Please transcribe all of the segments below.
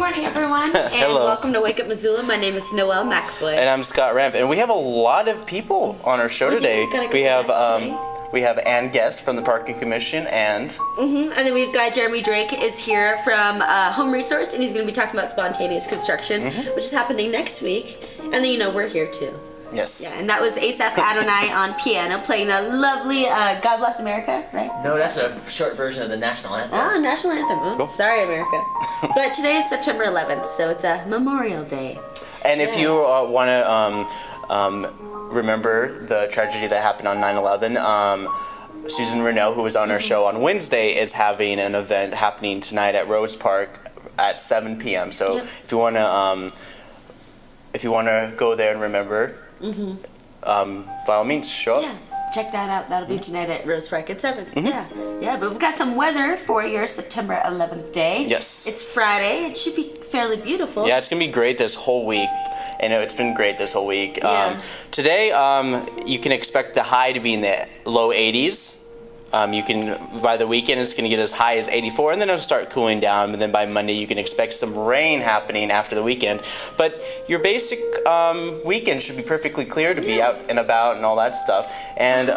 morning, everyone, and Hello. welcome to Wake Up Missoula. My name is Noelle McAvoy. And I'm Scott Ramp, and we have a lot of people on our show today. We have Ann Guest from the Parking Commission, and and then we've got Jeremy Drake is here from Home Resource, and he's going to be talking about spontaneous construction, which is happening next week. And then we're here too. Yes. Yeah, and that was Asaph Adonai on piano playing the lovely God Bless America, right? No, that's a short version of the national anthem. Oh, national anthem. Oh, cool. Sorry, America. But today is September 11th, so it's a Memorial Day. And if you want to remember the tragedy that happened on 9/11, Susan Renault, who was on our show on Wednesday, is having an event happening tonight at Rose Park at 7 p.m. So if you want to go there and remember, by all means, show up. Yeah, check that out. That'll be tonight at Rose Park at 7. Yeah, but we've got some weather for your September 11th day. Yes. It's Friday. It should be fairly beautiful. Yeah, it's going to be great this whole week. I know it's been great this whole week. Today, you can expect the high to be in the low 80s. By the weekend, it's going to get as high as 84, and then it'll start cooling down. And then by Monday, you can expect some rain happening after the weekend. But your basic weekend should be perfectly clear to be out and about and all that stuff. And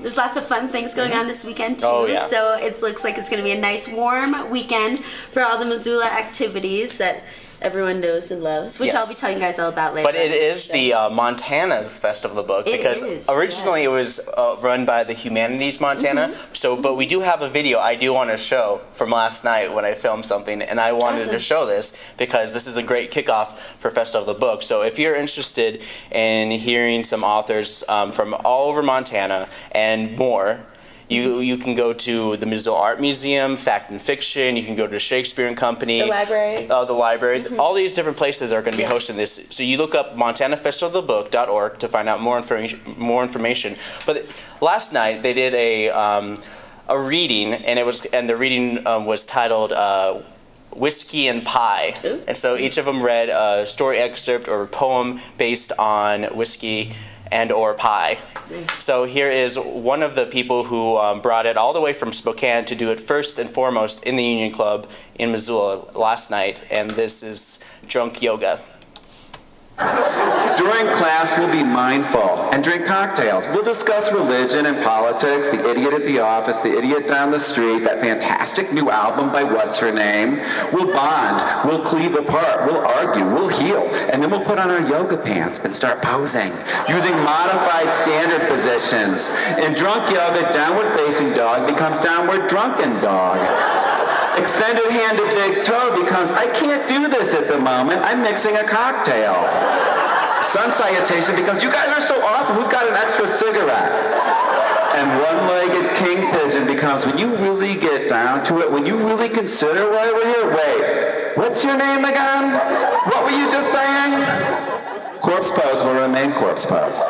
there's lots of fun things going on this weekend too. Oh, yeah. So it looks like it's going to be a nice warm weekend for all the Missoula activities that everyone knows and loves, which I'll be telling you guys all about later. But it is the Montana's Festival of the Book, because originally it was run by the Humanities Montana. But we do have a video I do want to show from last night when I filmed something, and I wanted to show this because this is a great kickoff for Festival of the Book. So if you're interested in hearing some authors from all over Montana and more, you can go to the Missoula Art Museum, Fact and Fiction. You can go to Shakespeare and Company. The library. The library. All these different places are going to be hosting this. So you look up MontanaFestivalofthebook.org to find out more information. But last night they did a reading, and the reading was titled Whiskey and Pie. And so each of them read a story excerpt or a poem based on whiskey and or pie. So here is one of the people who brought it all the way from Spokane to do it first and foremost in the Union Club in Missoula last night, and this is Drunk Yoga. During class, we'll be mindful and drink cocktails. We'll discuss religion and politics, the idiot at the office, the idiot down the street, that fantastic new album by what's-her-name. We'll bond, we'll cleave apart, we'll argue, we'll heal, and then we'll put on our yoga pants and start posing, using modified standard positions. In drunk yoga, downward facing dog becomes downward drunken dog. Extended hand to big toe becomes, I can't do this at the moment, I'm mixing a cocktail. Sun salutation becomes, you guys are so awesome, who's got an extra cigarette? And one-legged king pigeon becomes, when you really get down to it, when you really consider why we're here, wait, what's your name again? What were you just saying? Corpse pose will remain corpse pose.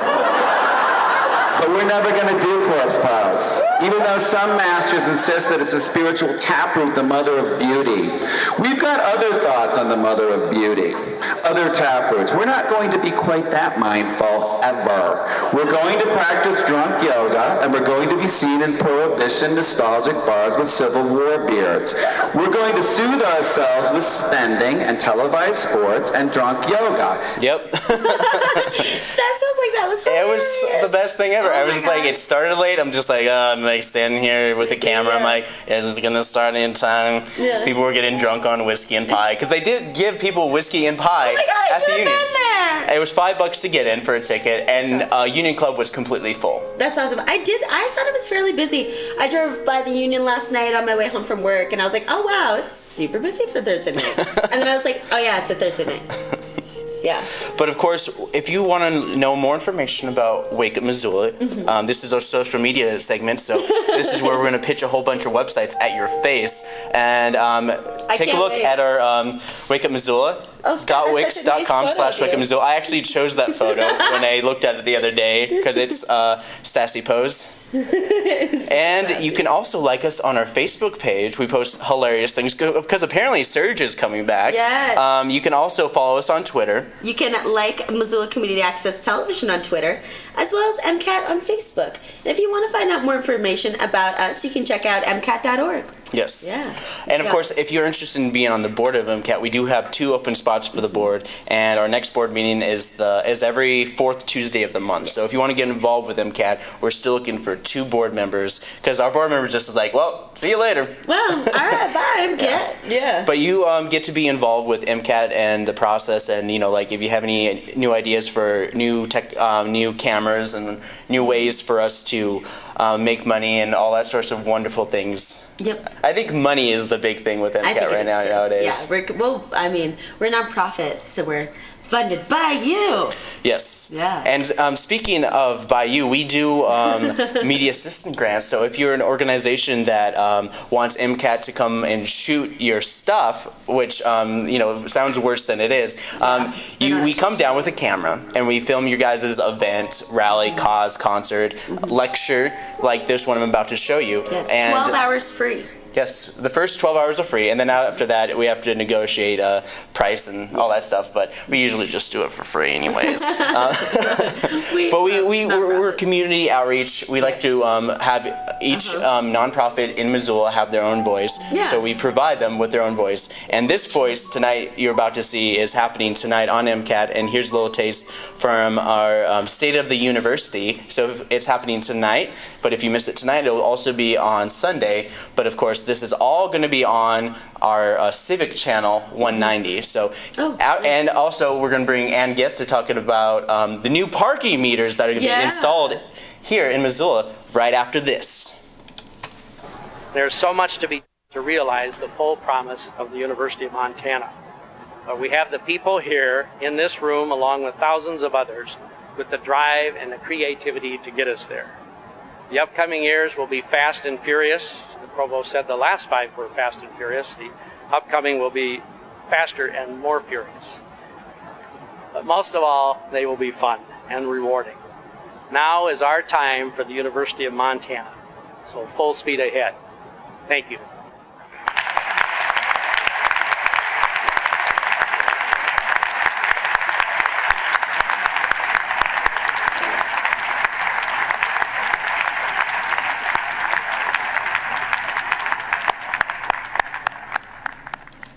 But we're never going to do corpse pose, even though some masters insist that it's a spiritual taproot, the mother of beauty. We've got other thoughts on the mother of beauty, other taproots. We're not going to be quite that mindful, ever. We're going to practice drunk yoga, and we're going to be seen in Prohibition nostalgic bars with Civil War beards. We're going to soothe ourselves with spending and televised sports and drunk yoga. Yep. That sounds like that was hilarious. It was the best thing ever. I was just like, it started late. I'm just like, I'm like standing here with the camera. I'm like, is this gonna start in time? People were getting drunk on whiskey and pie, because they did give people whiskey and pie at the Union. Been there. It was $5 to get in for a ticket, and Union Club was completely full. That's awesome. I thought it was fairly busy. I drove by the Union last night on my way home from work, and I was like, oh wow, it's super busy for Thursday night. And then I was like, oh yeah, it's a Thursday night. Yeah. But of course, if you want to know more information about Wake Up Missoula, this is our social media segment, so this is where we're going to pitch a whole bunch of websites at your face. And take a look at our Wake Up Missoula. .wix.com/Wake Up Missoula. I actually chose that photo when I looked at it the other day because it's sassy pose. And you can also like us on our Facebook page. We post hilarious things because apparently Surge is coming back. Yes. You can also follow us on Twitter. You can like Missoula Community Access Television on Twitter, as well as MCAT on Facebook. And if you want to find out more information about us, you can check out MCAT.org. Yes. Yeah. And of course, if you're interested in being on the board of MCAT, we do have 2 open spots for the board, and our next board meeting is every 4th Tuesday of the month. So if you want to get involved with MCAT, we're still looking for 2 board members, because our board members just is like, well, see you later. Well, all right, bye, MCAT. Yeah. But you get to be involved with MCAT and the process, and like if you have any new ideas for new new cameras and new ways for us to make money and all that sorts of wonderful things. Yep. I think money is the big thing with MCAT right now nowadays. Yeah, we're a nonprofit, so we're funded by you. Yes. Yeah. And speaking of by you, we do media assistant grants. So if you're an organization that wants MCAT to come and shoot your stuff, which sounds worse than it is, we come down with a camera and we film your guys' event, rally, cause, concert, lecture, like this one I'm about to show you. Yes. And 12 hours free. Yes, the first 12 hours are free, and then after that we have to negotiate price and all that stuff, but we usually just do it for free anyways. But we're community outreach. We like to have each nonprofit in Missoula have their own voice, so we provide them with their own voice. And this voice tonight you're about to see is happening tonight on MCAT, and here's a little taste from our State of the University. So it's happening tonight, but if you miss it tonight, it will also be on Sunday. But of course, this is all going to be on our Civic Channel 190. So, and also we're going to bring Ann Guest to talking about the new parking meters that are going to be installed here in Missoula right after this. There's so much to realize the full promise of the University of Montana. We have the people here in this room, along with thousands of others, with the drive and the creativity to get us there. The upcoming years will be fast and furious. The provost said the last 5 were fast and furious. The upcoming will be faster and more furious. But most of all, they will be fun and rewarding. Now is our time for the University of Montana. So full speed ahead. Thank you.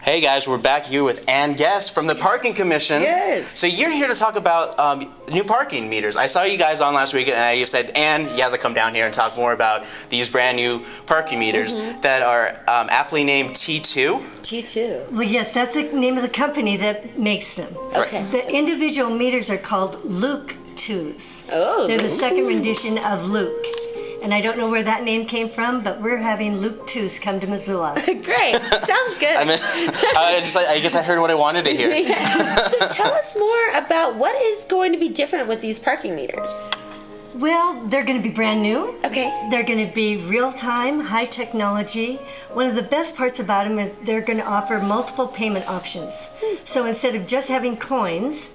Hey guys, we're back here with Ann Guest from the Parking Commission. Yes. So you're here to talk about new parking meters. I saw you guys on last week and I said, Ann, you have to come down here and talk more about these brand new parking meters that are aptly named T2. T2. Well, yes, that's the name of the company that makes them. Okay. The individual meters are called Luke 2s. Oh. They're the second rendition of Luke. And I don't know where that name came from, but we're having Luke 2s come to Missoula. Great. Sounds good. I guess I heard what I wanted to hear. So tell us more about what is going to be different with these parking meters. Well, they're going to be brand new. Okay. They're going to be real-time, high technology. One of the best parts about them is they're going to offer multiple payment options. So instead of just having coins,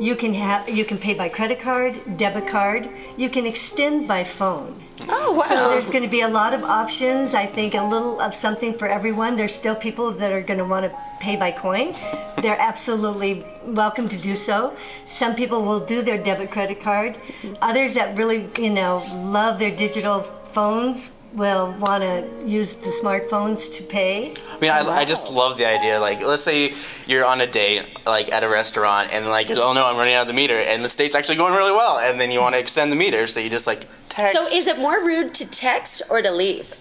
you can pay by credit card, debit card. You can extend by phone. Oh, wow. So there's going to be a lot of options. I think a little of something for everyone. There's still people that are going to want to pay by coin. They're absolutely welcome to do so. Some people will do their debit credit card. Others that really, love their digital phones will want to use the smartphones to pay. I mean, I just love the idea. Like, let's say you're on a date, like at a restaurant, and like, oh no, I'm running out of the meter, and the date's actually going really well, and then you want to extend the meter, so you just like text. So is it more rude to text or to leave?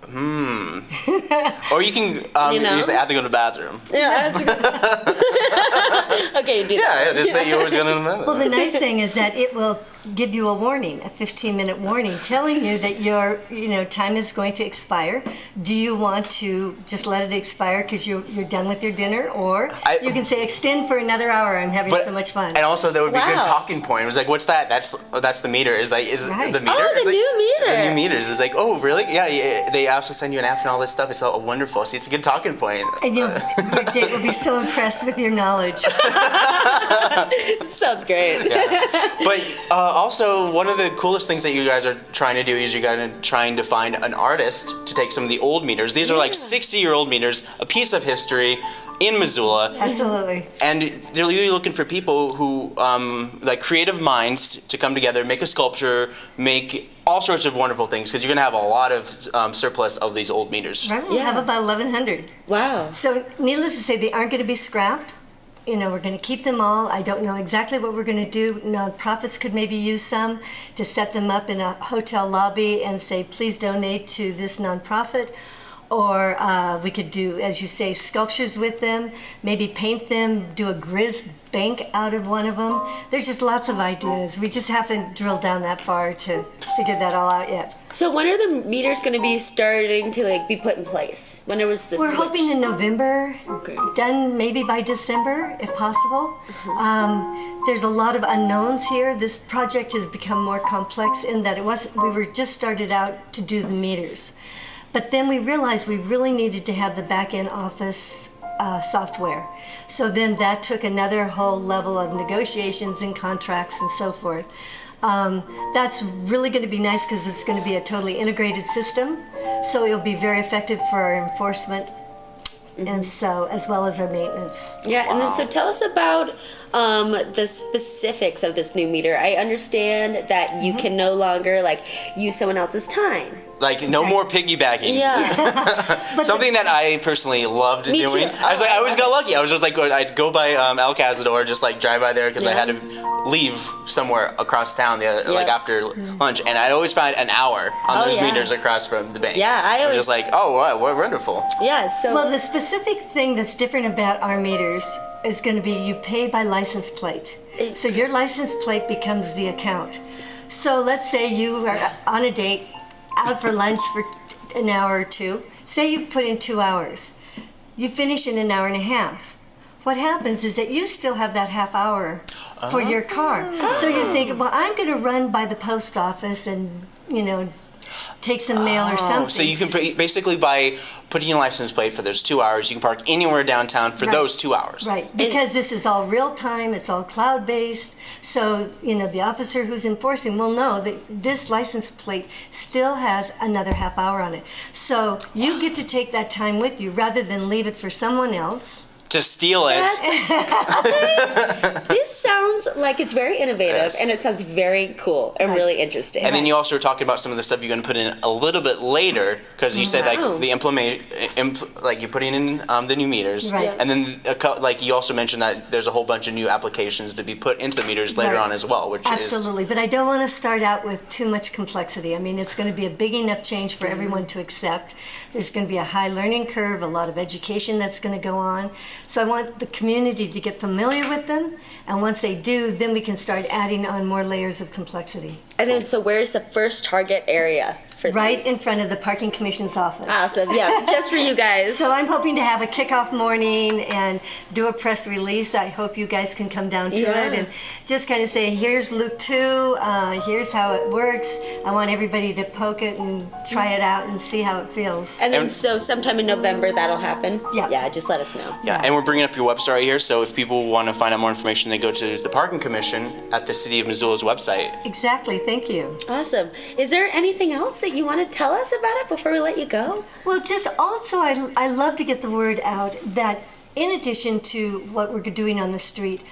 Or you can you say, I have to go to the bathroom. Yeah, I have to go. Okay, you do that. Yeah, just say you always go to the bathroom. Well, the nice thing is that it will give you a warning, a 15-minute warning, telling you that your time is going to expire. Do you want to just let it expire because you're done with your dinner, or you can say extend for another hour? I'm having so much fun. And also, that would be a good talking point. It was like, what's that? That's the meter. Is the meter? Oh, the new meter. The new meters is like, oh, really? Yeah. They also send you an app and all this stuff. It's all wonderful. See, it's a good talking point. And your date will be so impressed with your knowledge. Sounds great. Yeah. But also, one of the coolest things that you guys are trying to do is you guys are trying to find an artist to take some of the old meters. These are like 60-year-old meters, a piece of history. in Missoula. Absolutely. And they're really looking for people who, like creative minds to come together, make a sculpture, make all sorts of wonderful things, because you're going to have a lot of surplus of these old meters. Right, we'll have about 1,100. Wow. So needless to say, they aren't going to be scrapped. You know, we're going to keep them all. I don't know exactly what we're going to do. Nonprofits could maybe use some to set them up in a hotel lobby and say, please donate to this nonprofit. Or we could do, as you say, sculptures with them, maybe paint them, do a Grizz bank out of one of them. There's just lots of ideas. We just haven't drilled down that far to figure that all out yet. So when are the meters going to be starting to like be put in place? When was the We're switch? hoping in November, Okay. done maybe by December, if possible. There's a lot of unknowns here. This project has become more complex in that we were just started out to do the meters. But then we realized we really needed to have the back-end office software. So then that took another whole level of negotiations and contracts and so forth. That's really going to be nice because it's going to be a totally integrated system. So it'll be very effective for our enforcement and so as well as our maintenance. Yeah, and then so tell us about the specifics of this new meter. I understand that you can no longer like use someone else's time. Like, no more piggybacking. Yeah. Something that I personally loved Me doing. too. I was like, I always got lucky. I was just like, I'd go by El Cazador, just like drive by there because I had to leave somewhere across town like after lunch, and I'd always find an hour on those meters across from the bank. Yeah, I always was just like, oh, wow, wonderful. Yeah, so Well, the specific thing that's different about our meters is going to be you pay by license plate. So your license plate becomes the account. So let's say you are on a date, out for lunch for an hour or two. Say you put in 2 hours. You finish in an hour and a half. What happens is that you still have that half hour for your car. So you think, well, I'm going to run by the post office and, you know, take some mail or something. So you can basically, by putting a license plate for those 2 hours, you can park anywhere downtown for those 2 hours. Right, because this is all real time, it's all cloud based. So, you know, the officer who's enforcing will know that this license plate still has another half hour on it. So you get to take that time with you rather than leave it for someone else. To steal it. This sounds like it's very innovative, and it sounds very cool and really interesting. And then you also were talking about some of the stuff you're going to put in a little bit later, because you said like the like you're putting in the new meters, and then like you also mentioned that there's a whole bunch of new applications to be put into the meters later on as well, which Absolutely, but I don't want to start out with too much complexity. I mean, it's going to be a big enough change for everyone to accept. There's going to be a high learning curve, a lot of education that's going to go on. So I want the community to get familiar with them, and once they do, then we can start adding on more layers of complexity. And then, so where's the first target area for Right these? in front of the Parking Commission's office. Awesome, yeah, just for you guys. So I'm hoping to have a kickoff morning and do a press release. I hope you guys can come down to it and just kind of say, here's Luke 2, here's how it works. I want everybody to poke it and try it out and see how it feels. And then, so sometime in November that'll happen? Yeah. Yeah, just let us know. Yeah, and we're bringing up your website right here, so if people want to find out more information, they go to the Parking Commission at the City of Missoula's website. Exactly, thank you. Awesome. Is there anything else that you want to tell us about it before we let you go? Well, just also, I love to get the word out that in addition to what we're doing on the street,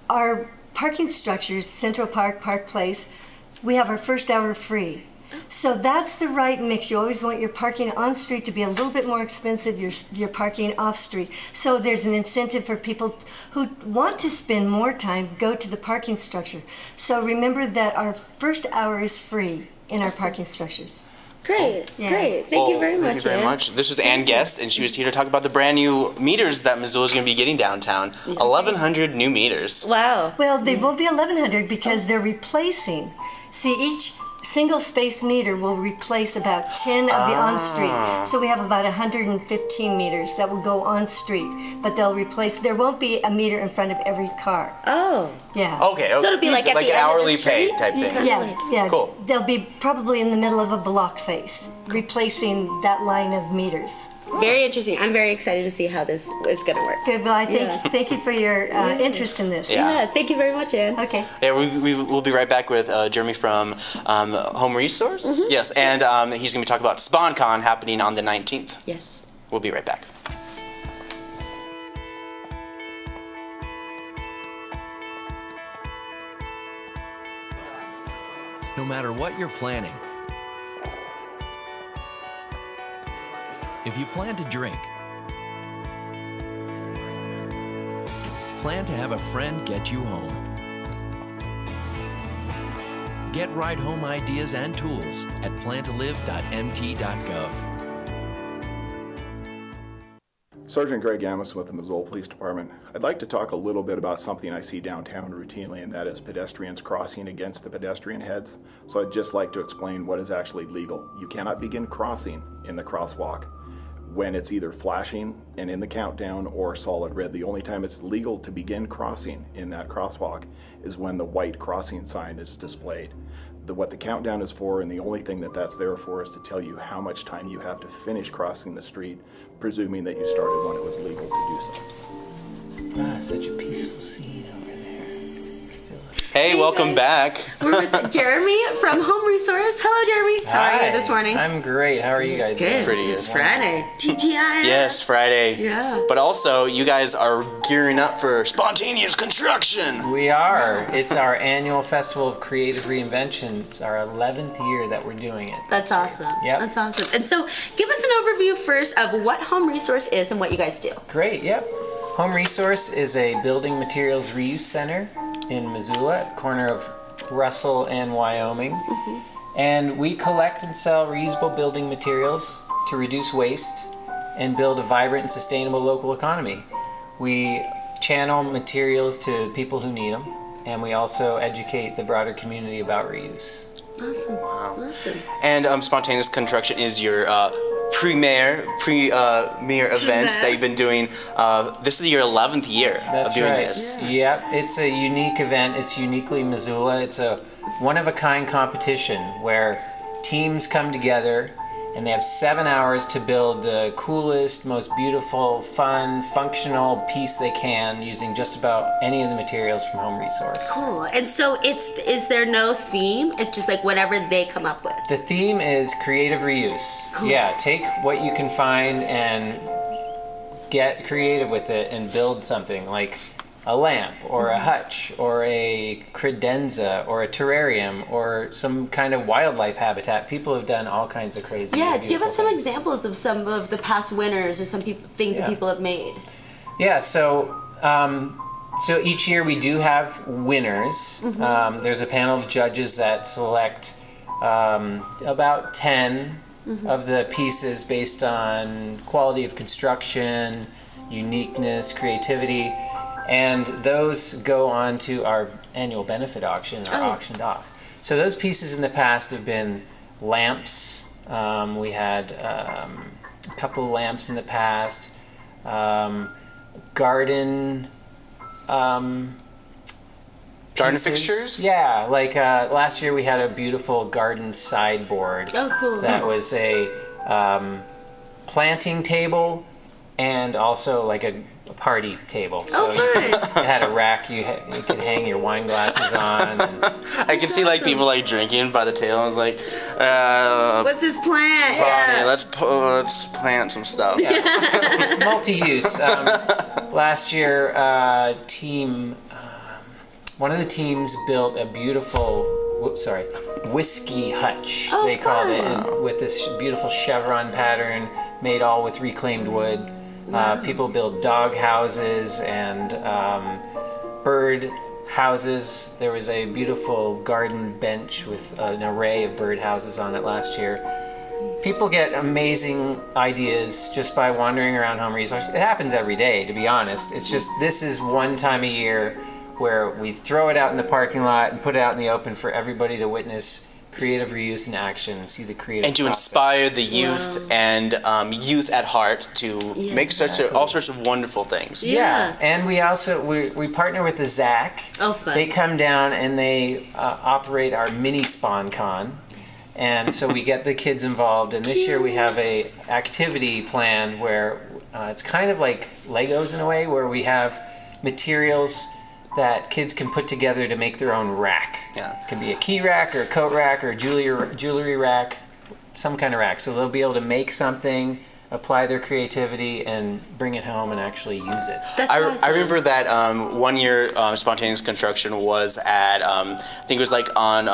our parking structures, Central Park, Park Place, we have our first hour free. So that's the right mix. You always want your parking on street to be a little bit more expensive, your parking off street. So there's an incentive for people who want to spend more time, go to the parking structure. So remember that our first hour is free in our parking structures. Great, great. Thank you very much. Thank you very much. This was Ann Guest, and she was here to talk about the brand new meters that Missoula is going to be getting downtown. 1,100 new meters. Wow. Well, they won't be 1,100 because they're replacing. See, each single space meter will replace about 10 of the on-street. So we have about 115 meters that will go on-street, but they'll replace, there won't be a meter in front of every car. Oh. Yeah. Okay. So it'll be like at the an end of the hourly pay street? type thing. Yeah. Cool. They'll be probably in the middle of a block face, replacing that line of meters. Very interesting. I'm very excited to see how this is going to work. Good, well, I thank you for your interest in this. Yeah. Thank you very much, Ann. Okay. Yeah, we'll be right back with Jeremy from Home Resource. Yes, and he's going to be talking about SpawnCon happening on the 19th. Yes. We'll be right back. no matter what you're planning. If you plan to drink, plan to have a friend get you home. Get ride home ideas and tools at plantolive.mt.gov. Sergeant Greg Amos with the Missoula Police Department. I'd like to talk a little bit about something I see downtown routinely, and that is pedestrians crossing against the pedestrian heads. So I'd just like to explain what is actually legal. You cannot begin crossing in the crosswalk when it's either flashing and in the countdown or solid red. The only time it's legal to begin crossing in that crosswalk is when the white crossing sign is displayed. What the countdown is for, and the only thing that that's there for, is to tell you how much time you have to finish crossing the street, presuming that you started when it was legal to do so. Ah, such a peaceful scene over there. Hey, welcome back. We're with Jeremy from Home Resource. Hello, Jeremy. How are you this morning? I'm great. How are you guys doing? Pretty good. It's Friday. TGIF. Yes, Friday. Yeah. But also, you guys are gearing up for spontaneous construction. We are. It's our annual Festival of Creative Reinvention. It's our 11th year that we're doing it. That's awesome. Yep. That's awesome. And so, give us an overview first of what Home Resource is and what you guys do. Great, yep. Home Resource is a building materials reuse center in Missoula, at the corner of Russell and Wyoming. And we collect and sell reusable building materials to reduce waste and build a vibrant and sustainable local economy. We channel materials to people who need them, and we also educate the broader community about reuse. Awesome. Wow. Awesome. And spontaneous construction is your premier events that you've been doing. This is your 11th year of doing this. Yep, it's a unique event. It's uniquely Missoula. It's a one-of-a-kind competition where teams come together and they have 7 hours to build the coolest, most beautiful, fun, functional piece they can using just about any of the materials from Home Resource. Cool. And so is there no theme? It's just like whatever they come up with. The theme is creative reuse. Cool. Yeah, take what you can find and get creative with it and build something like a lamp or a hutch or a credenza or a terrarium or some kind of wildlife habitat. People have done all kinds of crazy. Yeah, give us some examples of some of the past winners or some things that people have made. Yeah, so so each year we do have winners. There's a panel of judges that select about 10 of the pieces based on quality of construction, uniqueness, creativity. And those go on to our annual benefit auction, are auctioned off. So those pieces in the past have been lamps. We had a couple of lamps in the past. Garden fixtures? Yeah, like last year we had a beautiful garden sideboard. Oh, cool. That was a planting table and also like a party table. So it had a rack you could hang your wine glasses on. I can see like people like drinking by the tail. I was like, what's this plant? Let's plant some stuff. Yeah. Multi-use. Last year, one of the teams built a beautiful, whiskey hutch. They called it, with this beautiful chevron pattern made all with reclaimed wood. People build dog houses and bird houses. There was a beautiful garden bench with an array of bird houses on it last year. People get amazing ideas just by wandering around Home Resource. It happens every day, to be honest. It's just this is one time a year where we throw it out in the parking lot and put it out in the open for everybody to witness creative reuse in action and see the creative and to process. Inspire the youth and youth at heart to make all sorts of wonderful things. Yeah, and we also we partner with the ZAC. Oh, fun. They come down and they operate our mini Spawn Con, and so we get the kids involved. And this year we have a activity planned where it's kind of like Legos in a way, where we have materials that kids can put together to make their own rack. Yeah. It can be a key rack or a coat rack or a jewelry rack, some kind of rack. So they'll be able to make something, apply their creativity, and bring it home and actually use it. That's awesome. I remember that 1 year spontaneous construction was at, I think it was like on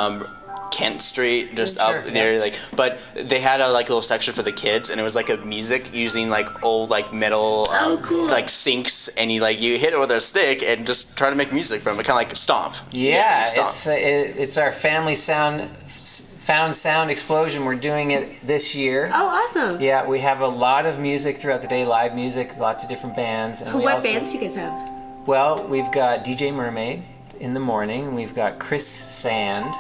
Kent Street, just Sure, up there, like. But they had a like little section for the kids, and it was like a music using like old like metal like sinks, and you hit it with a stick and just try to make music from it, kind of like Stomp. Yeah, Stomp. it's our family found sound explosion. We're doing it this year. Oh, awesome. Yeah, we have a lot of music throughout the day, live music, lots of different bands. And what bands do you guys have? Well, we've got DJ Mermaid in the morning. We've got Chris Sand.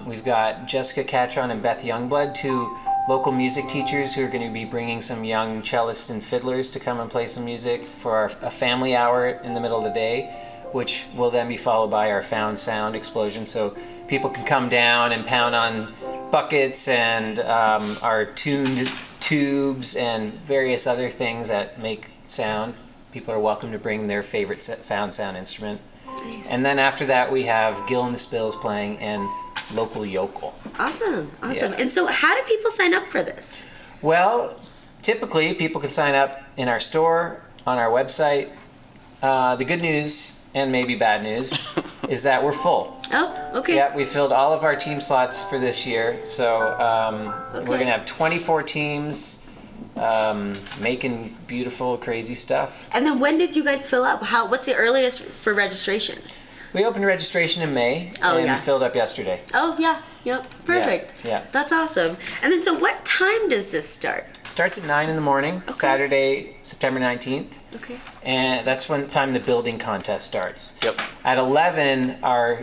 We've got Jessica Catron and Beth Youngblood, 2 local music teachers who are going to be bringing some young cellists and fiddlers to come and play some music for a family hour in the middle of the day, which will then be followed by our found sound explosion. So people can come down and pound on buckets and our tuned tubes and various other things that make sound. People are welcome to bring their favorite found sound instrument. Nice. And then after that we have Gill and the Spills playing and local yokel. Awesome. Yeah. And so how do people sign up for this? Well, typically people can sign up in our store, on our website. The good news, and maybe bad news, is that we're full. Oh, okay. Yeah, we filled all of our team slots for this year. So we're going to have 24 teams making beautiful, crazy stuff. And then when did you guys fill up? What's the earliest for registration? We opened registration in May and filled up yesterday. Oh, yeah. Yep. Perfect. Yeah. That's awesome. And then so what time does this start? It starts at 9 in the morning, Saturday, September 19th. Okay. And that's when the building contest starts. Yep. At 11, our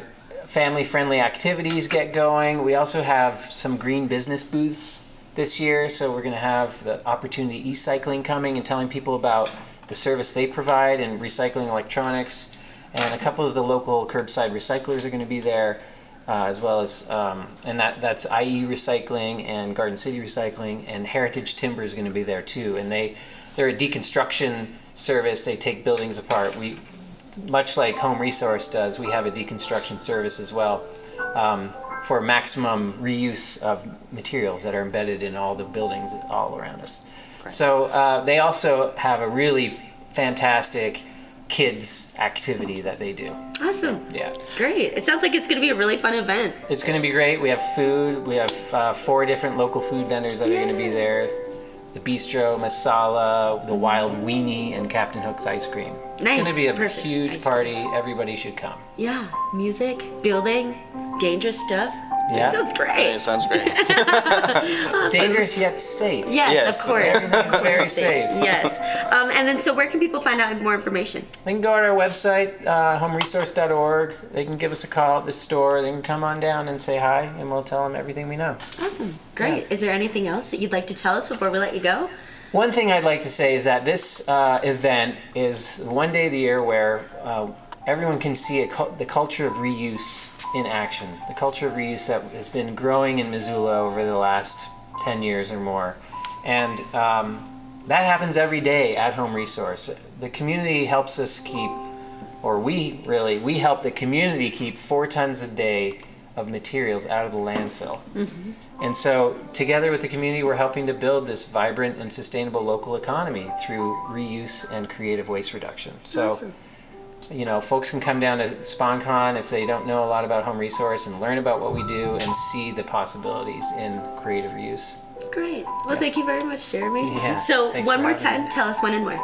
family-friendly activities get going. We also have some green business booths this year, so we're going to have the Opportunity E-Cycling coming and telling people about the service they provide in recycling electronics. And a couple of the local curbside recyclers are going to be there, as well as, and that's IE Recycling and Garden City Recycling, and Heritage Timber is going to be there too. And they're a deconstruction service. They take buildings apart. Much like Home Resource does, we have a deconstruction service as well, for maximum reuse of materials that are embedded in all the buildings all around us. Great. So they also have a really fantastic kids activity that they do. Awesome. Yeah. Great. It sounds like it's going to be a really fun event. It's going to be great. We have food. We have 4 different local food vendors that are going to be there. The Bistro, Masala, the Wild Weenie, and Captain Hook's Ice Cream. Nice. It's going to be a huge party. Everybody should come. Yeah. Music, building, dangerous stuff. Yeah. That sounds great. It sounds great. Awesome. Dangerous yet safe. Yes, of course. Everything's very safe. Yes. And then so where can people find out more information? They can go to our website, homeresource.org. They can give us a call at the store. They can come on down and say hi, and we'll tell them everything we know. Awesome. Great. Yeah. Is there anything else that you'd like to tell us before we let you go? One thing I'd like to say is that this event is one day of the year where everyone can see the culture of reuse in action. The culture of reuse that has been growing in Missoula over the last 10 years or more. And that happens every day at Home Resource. The community helps us keep, or we help the community keep 4 tons a day of materials out of the landfill. Mm-hmm. And so together with the community, we're helping to build this vibrant and sustainable local economy through reuse and creative waste reduction. So, awesome. You know, folks can come down to SpawnCon if they don't know a lot about Home Resource and learn about what we do and see the possibilities in creative reuse. Great. Well, thank you very much, Jeremy. Yeah, so one more time, tell us when and where.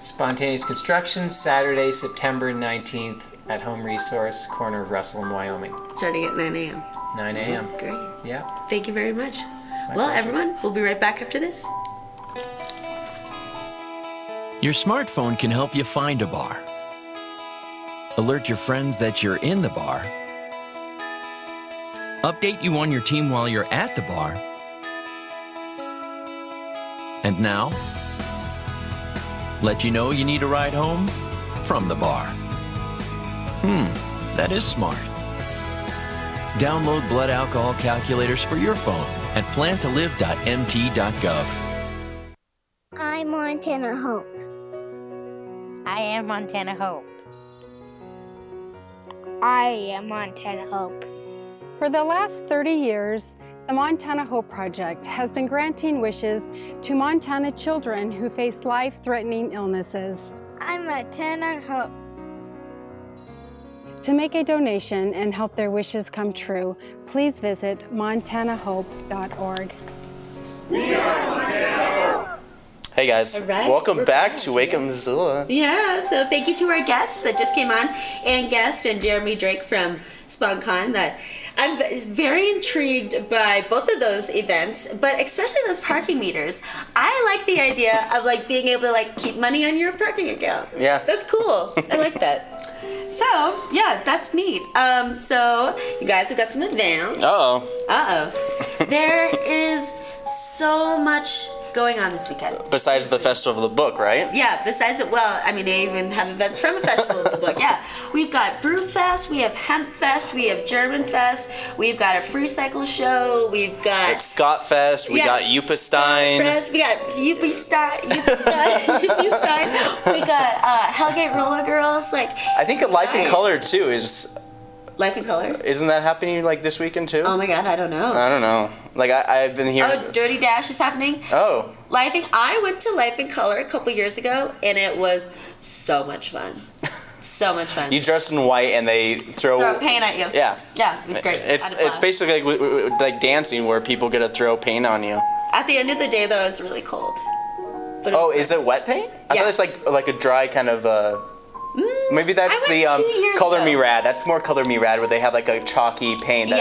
Spontaneous Construction, Saturday, September 19th at Home Resource, corner of Russell and Wyoming. Starting at 9 a.m. 9 a.m. Great. Yeah. Thank you very much. My well, pleasure. everyone, we'll be right back after this. Your smartphone can help you find a bar. Alert your friends that you're in the bar. Update you on your team while you're at the bar. And now, let you know you need a ride home from the bar. That is smart. Download blood alcohol calculators for your phone at plantolive.mt.gov. I'm Montana Hope. I am Montana Hope. I am Montana Hope. For the last 30 years, the Montana Hope Project has been granting wishes to Montana children who face life-threatening illnesses. I'm Montana Hope. To make a donation and help their wishes come true, please visit montanahope.org. We are Montana Hope. Hey guys, welcome back to Wake Up Missoula. Yeah, so thank you to our guests that just came on, Ann Guest and Jeremy Drake from SpawnCon. That I'm very intrigued by both of those events, but especially those parking meters. I like the idea of like being able to like keep money on your parking account. Yeah, that's cool. I like that. So yeah, that's neat. So you guys have got some advance. There is so much going on this weekend. Besides the Festival of the Book, right? Yeah, besides it, well, I mean, they even have events from the Festival of the Book. Yeah, we've got Brew Fest, we have Hemp Fest, we have German Fest, we've got a free cycle show, we've got Scott Fest, we got Upestein. We got Upestein, we got Hellgate Roller Girls. Like, I think Life in Color too is. Life in Color? Isn't that happening like this weekend too? Oh my god, I don't know. I don't know. Like I've been hearing. Oh, Dirty Dash is happening. Oh. I went to Life in Color a couple years ago, and it was so much fun. So much fun. You dress in white, and they throw paint at you. Yeah. Yeah, it was great. It's basically like dancing, where people get to throw paint on you. At the end of the day, though, it was really cold. But is it wet paint? I thought it's like a dry kind of. Maybe that's the Color Me Rad. That's more Color Me Rad, where they have like a chalky paint.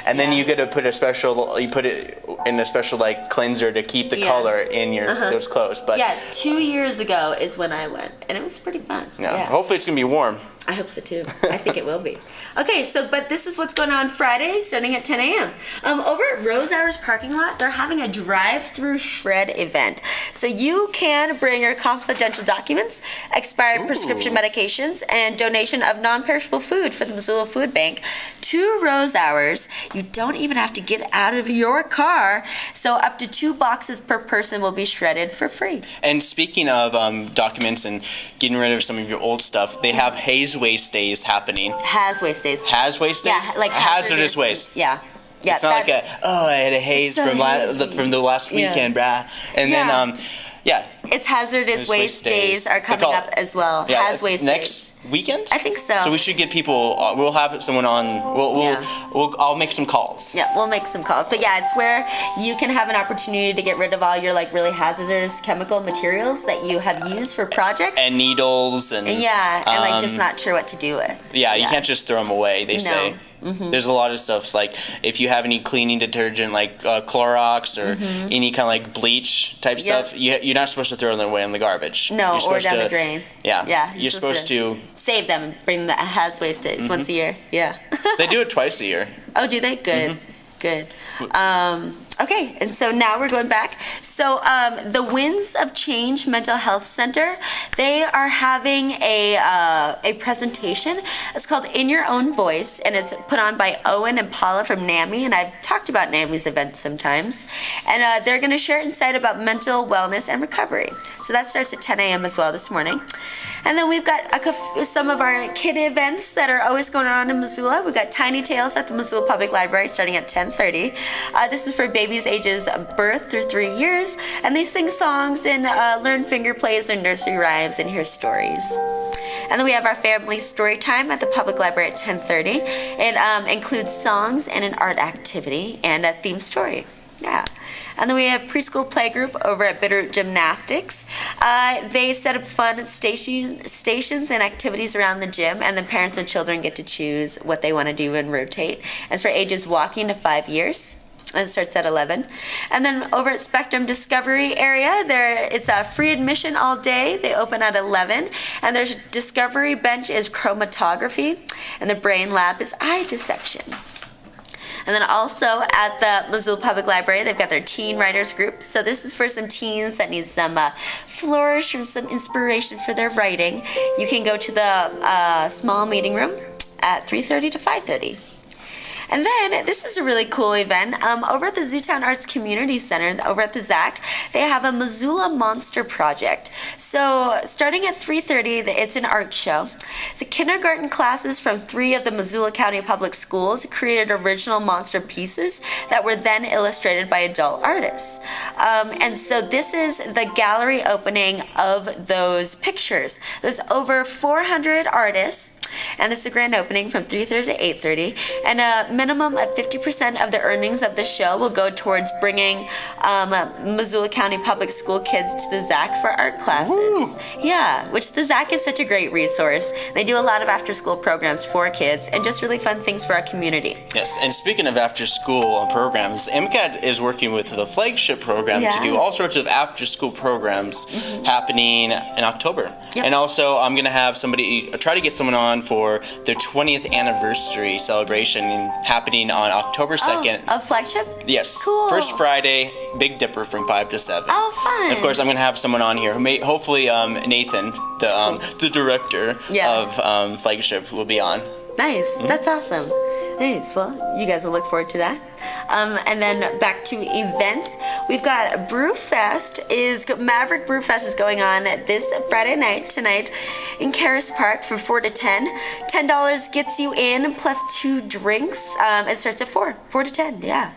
And then you get to put you put it in a special like cleanser to keep the color in your those clothes. But 2 years ago is when I went, and it was pretty fun. Yeah. Hopefully it's gonna be warm. I hope so too. I think it will be. Okay, but this is what's going on Friday, starting at 10 a.m. Over at Rose Hours parking lot, they're having a drive-through shred event. So you can bring your confidential documents, expired prescription medications, and donation of non-perishable food for the Missoula Food Bank to Rose Hours. You don't even have to get out of your car. So up to 2 boxes per person will be shredded for free. And speaking of documents and getting rid of some of your old stuff, they have Haze Waste Days happening. Has Waste Days. Has Waste Days? Yeah, like hazardous waste. Yeah. Yeah, it's not I had a haze from the last weekend, brah. And then it's Hazardous Waste Days are coming up as well. Yeah, Has Waste next weekend? I think so. So we should get people. We'll have someone on. I'll make some calls. Yeah, we'll make some calls. But yeah, it's where you can have an opportunity to get rid of all your like really hazardous chemical materials that you have used for projects. And needles and like just not sure what to do with. Yeah, you can't just throw them away. They say. There's a lot of stuff, like if you have any cleaning detergent like Clorox or any kind of like bleach type stuff, you're not supposed to throw them away in the garbage. No, or down the drain. Yeah, you're supposed to save them and bring the Has Waste Days once a year. Yeah. They do it twice a year. Oh, do they? Good. Good. Okay, and so now we're going back. So the Winds of Change Mental Health Center, they are having a presentation. It's called In Your Own Voice, and it's put on by Owen and Paula from NAMI, and I've talked about NAMI's events sometimes. And they're going to share insight about mental wellness and recovery. So that starts at 10 a.m. as well this morning. And then we've got some of our kid events that are always going on in Missoula. We've got Tiny Tales at the Missoula Public Library starting at 10:30. This is for babies ages birth through 3 years, and they sing songs and learn finger plays and nursery rhymes and hear stories. And then we have our family story time at the Public Library at 10:30. It includes songs and an art activity and a theme story. Yeah. And then we have preschool playgroup over at Bitterroot Gymnastics. They set up fun stations and activities around the gym, and the parents and children get to choose what they want to do and rotate. As for ages walking to 5 years. And it starts at 11. And then over at Spectrum Discovery area, it's a free admission all day. They open at 11. And their discovery bench is chromatography, and the brain lab is eye dissection. And then also at the Missoula Public Library, they've got their teen writers group. So this is for some teens that need some flourish or some inspiration for their writing. You can go to the small meeting room at 3:30 to 5:30. And then, this is a really cool event. Over at the Zootown Arts Community Center, over at the ZAC, they have a Missoula Monster Project. So, starting at 3:30, it's an art show. So, kindergarten classes from 3 of the Missoula County Public Schools created original monster pieces that were then illustrated by adult artists. And so, this is the gallery opening of those pictures. There's over 400 artists. and it's the grand opening from 3:30 to 8:30. And a minimum of 50% of the earnings of the show will go towards bringing Missoula County Public School kids to the ZAC for art classes. Yeah, which the ZAC is such a great resource. They do a lot of after-school programs for kids and just really fun things for our community. Yes, and speaking of after-school programs, MCAT is working with the flagship program to do all sorts of after-school programs happening in October. Yep. And also, I'm going to have somebody, try to get someone on for their 20th anniversary celebration happening on October 2nd. Oh, of flagship? Yes. Cool. First Friday, Big Dipper from 5 to 7. Oh, fun. And of course, I'm going to have someone on here who may, hopefully Nathan, the director of flagship, will be on. Nice. That's awesome. Nice. Well, you guys will look forward to that. And then back to events. We've got Maverick Brewfest is going on this Friday night, tonight, in Caris Park from 4 to 10. $10 gets you in plus 2 drinks. It starts at 4 to 10, yeah.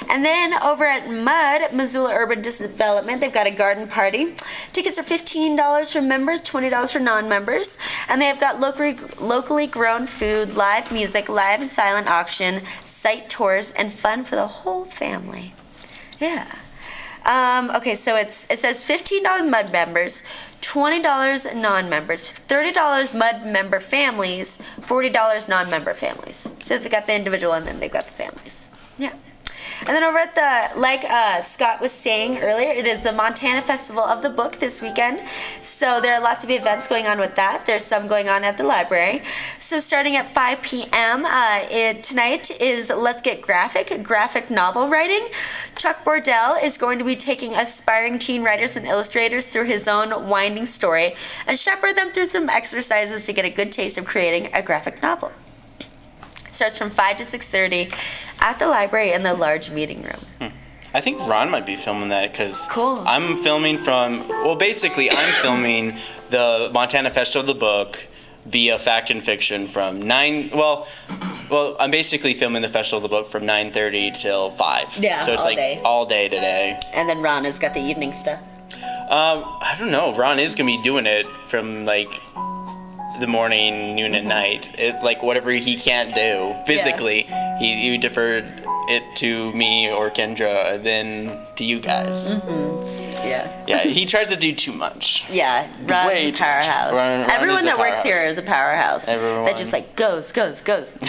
And then over at MUD, Missoula Urban Development, they've got a garden party. Tickets are $15 for members, $20 for non-members. And they have got locally grown food, live music, live and silent auction, site tours, and fun for the whole family. Yeah. Okay, so it says $15 MUD members, $20 non-members, $30 MUD member families, $40 non-member families. So they've got the individual and then they've got the families. Yeah. And then over at like Scott was saying earlier, it is the Montana Festival of the Book this weekend. So there are lots of events going on with that. There's some going on at the library. So starting at 5 p.m. Tonight is Let's Get graphic novel writing. Chuck Bordell is going to be taking aspiring teen writers and illustrators through his own winding story and shepherd them through some exercises to get a good taste of creating a graphic novel. Starts from 5 to 6:30 at the library in the large meeting room. I think Ron might be filming that because cool. I'm filming basically I'm filming the Montana Festival of the Book via Fact and Fiction from 9, well, I'm basically filming the Festival of the Book from 9:30 till 5. Yeah, so it's all like day. all day today. And then Ron has got the evening stuff. I don't know. Ron is going to be doing it from like the morning, noon, and night. Like whatever he can't do physically, he deferred it to me or Kendra, then to you guys. Yeah, he tries to do too much. Yeah, Ron's a powerhouse. Everyone that works here is a powerhouse. Everyone. That just like goes,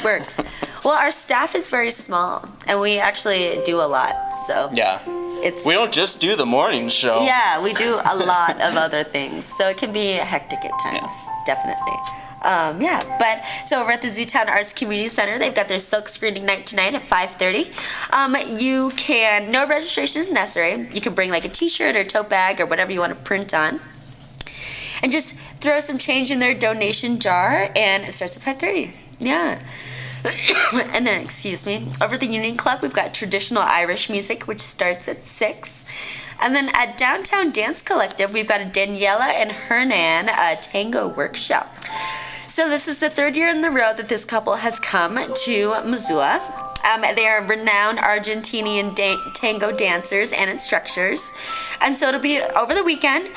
works. Well, our staff is very small, and we actually do a lot. So yeah. We don't just do the morning show. Yeah, we do a lot of other things. So it can be hectic at times, definitely. But so over at the Zootown Arts Community Center, they've got their silk screening night tonight at 5:30. No registration is necessary. You can bring like a t-shirt or tote bag or whatever you want to print on. And just throw some change in their donation jar, and it starts at 5:30. Yeah. And then, over at the Union Club, we've got traditional Irish music, which starts at 6. And then at Downtown Dance Collective, we've got a Daniela and Hernan tango workshop. So this is the 3rd year in a row that this couple has come to Missoula. They are renowned Argentinian tango dancers and instructors. And so it'll be over the weekend.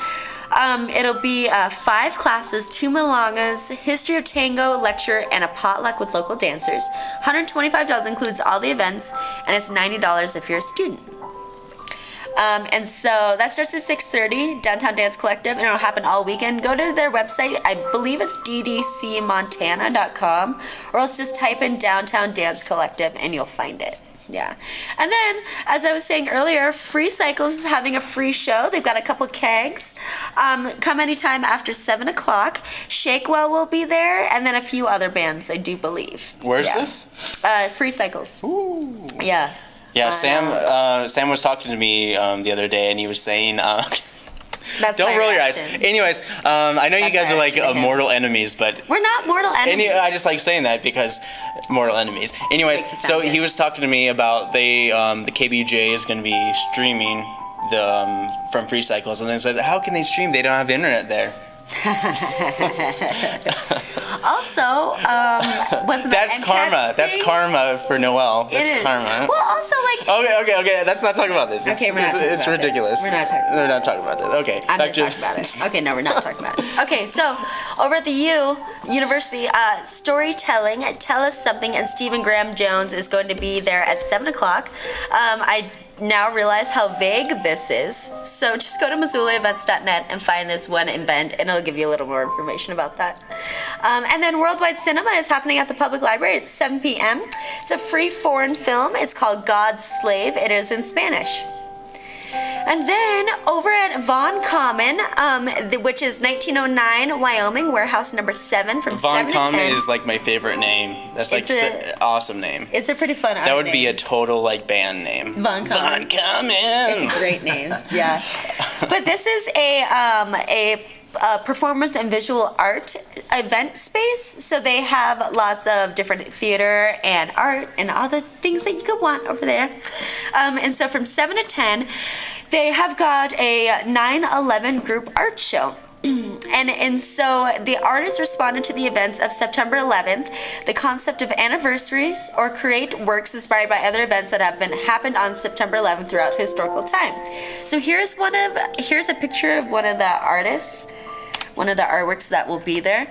It'll be 5 classes, 2 milongas, history of tango lecture, and a potluck with local dancers. $125 includes all the events, and it's $90 if you're a student. And so that starts at 6:30, Downtown Dance Collective, and it'll happen all weekend. Go to their website, I believe it's ddcmontana.com, or else just type in Downtown Dance Collective and you'll find it. Yeah. And then, as I was saying earlier, Free Cycles is having a free show. They've got a couple kegs. Come anytime after 7 o'clock. Shakewell will be there, and then a few other bands, I do believe. Where's this? Free Cycles. Ooh. Yeah. Yeah, Sam was talking to me the other day, and he was saying... don't roll your eyes. Anyways, I know you guys are like mortal enemies, but... We're not mortal enemies. I just like saying that because mortal enemies. Anyways, so he was talking to me about the KBJ is going to be streaming from Free Cycles, and then said, how can they stream? They don't have internet there. Also, wasn't That's karma. That's karma for Noelle. That's karma. Well, also like. Okay. Let's not talk about this. Okay, we're not talking about this. It's ridiculous. We're not talking about this. We're not talking about this. Okay. I'm not talking about it. Okay, no, we're not talking about it. Okay, so over at the University, storytelling, Tell Us Something, and Stephen Graham Jones is going to be there at 7 o'clock. I now realize how vague this is, so just go to MissoulaEvents.net and find this one event, and it'll give you a little more information about that. And then Worldwide Cinema is happening at the Public Library at 7 p.m. It's a free foreign film. It's called God's Slave. It is in Spanish. And then over at Vaughn Common, which is 1909 Wyoming, warehouse number 7 from 7 to 10. Vaughn Common is like my favorite name. That's like an awesome name. It's a pretty fun That would be a total like band name. Vaughn Common. Vaughn Common. It's a great name. Yeah. But this is a performance and visual art event space, so they have lots of different theater and art and all the things that you could want over there. And so from 7 to 10, they have got a 9/11 group art show. And so the artists responded to the events of September 11th, the concept of anniversaries, or create works inspired by other events that have happened on September 11th throughout historical time. So here's a picture of one of the artists, one of the artworks that will be there.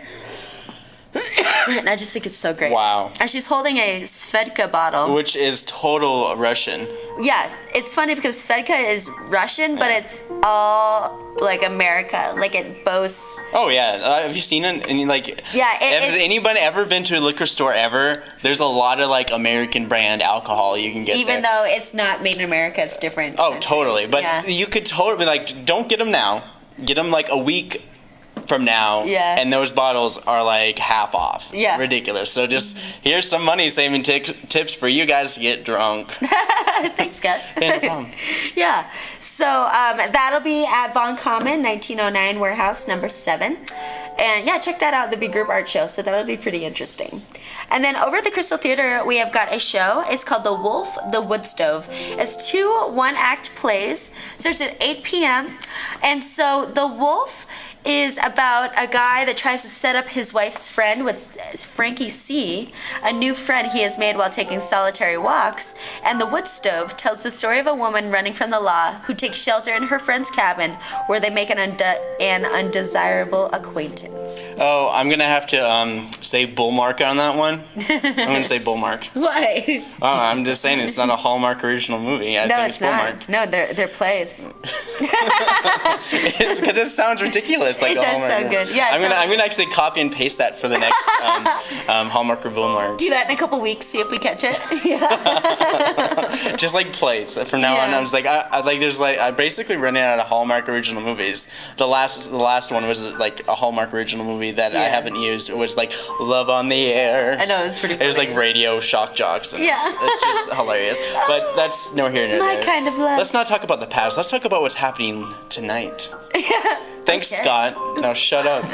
And I just think it's so great. Wow. And she's holding a Svedka bottle. Which is total Russian. Yes, it's funny because Svedka is Russian, but it's all like America. Like it boasts. Oh yeah, have you seen it? And like, yeah. Has anybody ever been to a liquor store ever? There's a lot of like American brand alcohol you can get. Even though it's not made in America, it's different. Oh, totally. But you could totally like, don't get them now. Get them like a week from now, and those bottles are like half off. Yeah, ridiculous. So just here's some money saving tips for you guys to get drunk. Thanks, guys. Yeah, so that'll be at Vaughn Common, 1909 warehouse number 7, and yeah, check that out. The Big Group Art Show. So that'll be pretty interesting. And then over at the Crystal Theater, we have got a show. It's called The Wolf, the Wood Stove. It's 2 one-act plays. Starts at 8 p.m. And so The Wolf is about a guy that tries to set up his wife's friend with Frankie C., a new friend he has made while taking solitary walks. And The Wood Stove tells the story of a woman running from the law who takes shelter in her friend's cabin where they make an undesirable acquaintance. Oh, I'm going to have to say bullmark on that one. I'm going to say bullmark. Why? Oh, I'm just saying it's not a Hallmark original movie. I think it's not. No, they're plays. It's because it sounds ridiculous. Like it does sound good. Yeah, I'm gonna actually copy and paste that for the next Hallmark or Bullmark. Do that in a couple weeks. See if we catch it. Yeah. Just like plays. From now on, I was like, I'm basically running out of Hallmark original movies. The last one was like a Hallmark original movie that I haven't used. It was like Love on the Air. I know, it's pretty funny. It was like Radio Shock Jocks. And it's just hilarious. But that's no here nor there. My kind of love. Let's not talk about the past. Let's talk about what's happening tonight. Thanks, Scott. Now shut up.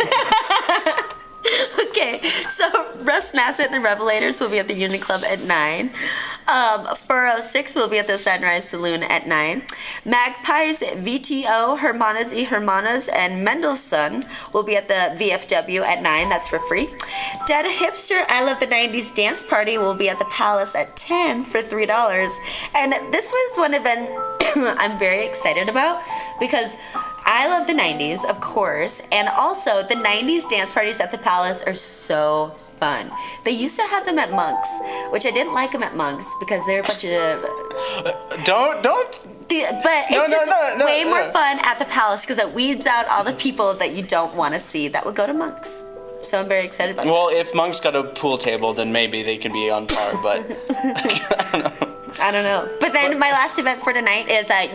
Okay, so Russ Nassett and the Revelators will be at the Union Club at 9. 406 will be at the Sunrise Saloon at 9. Magpies, VTO, Hermanas y Hermanas, and Mendelssohn will be at the VFW at 9. That's for free. Dead Hipster I Love the 90s Dance Party will be at the Palace at 10 for $3. And this was one event I'm very excited about because I love the 90s, of course, and also the 90s dance parties at the Palace are so fun. They used to have them at Monk's, which I didn't like them at Monk's because they're a bunch of... It's just way more fun at the Palace because it weeds out all the people that you don't want to see that would go to Monk's. So I'm very excited about that. Well, if Monk's got a pool table, then maybe they can be on par, but I don't know. But then my last event for tonight is that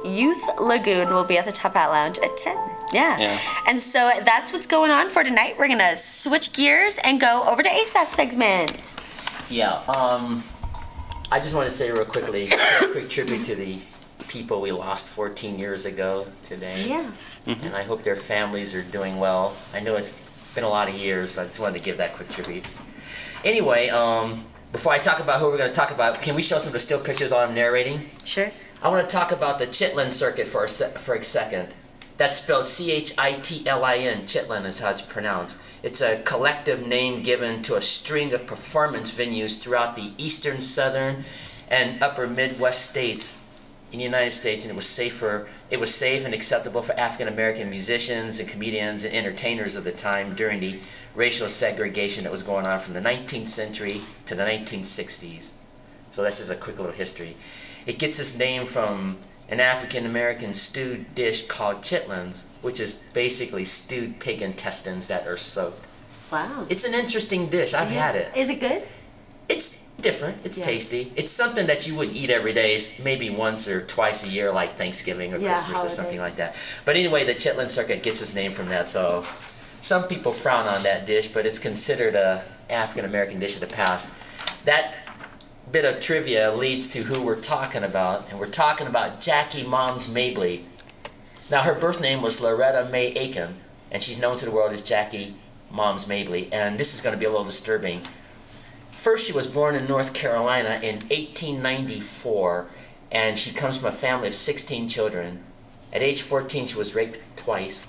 Youth Lagoon will be at the Top Hat Lounge at 10. Yeah. And so that's what's going on for tonight. We're going to switch gears and go over to Asaph's segment. Yeah. I just want to say real quickly, a quick tribute to the people we lost 14 years ago today. Yeah. And I hope their families are doing well. I know it's been a lot of years, but I just wanted to give that quick tribute. Anyway, before I talk about who we're going to talk about, can we show some of the still pictures while I'm narrating? Sure. I want to talk about the Chitlin circuit for a second. That's spelled C-H-I-T-L-I-N. Chitlin is how it's pronounced. It's a collective name given to a string of performance venues throughout the eastern, southern, and upper Midwest states in the United States, and it was safe and acceptable for African American musicians and comedians and entertainers of the time during the racial segregation that was going on from the 19th century to the 1960s. So this is a quick little history. It gets its name from an African American stewed dish called chitlins, which is basically stewed pig intestines that are soaked. Wow. It's an interesting dish. I've had it. Is it good? It's different. It's tasty. It's something that you wouldn't eat every day, maybe once or twice a year, like Thanksgiving or Christmas holiday. or something like that. But anyway, the chitlin circuit gets its name from that. So some people frown on that dish, but it's considered a African American dish of the past. That bit of trivia leads to who we're talking about, and we're talking about Jackie Moms Mabley. Now, her birth name was Loretta Mae Aiken, and she's known to the world as Jackie Moms Mabley, and this is going to be a little disturbing. First, she was born in North Carolina in 1894, and she comes from a family of 16 children. At age 14, she was raped twice,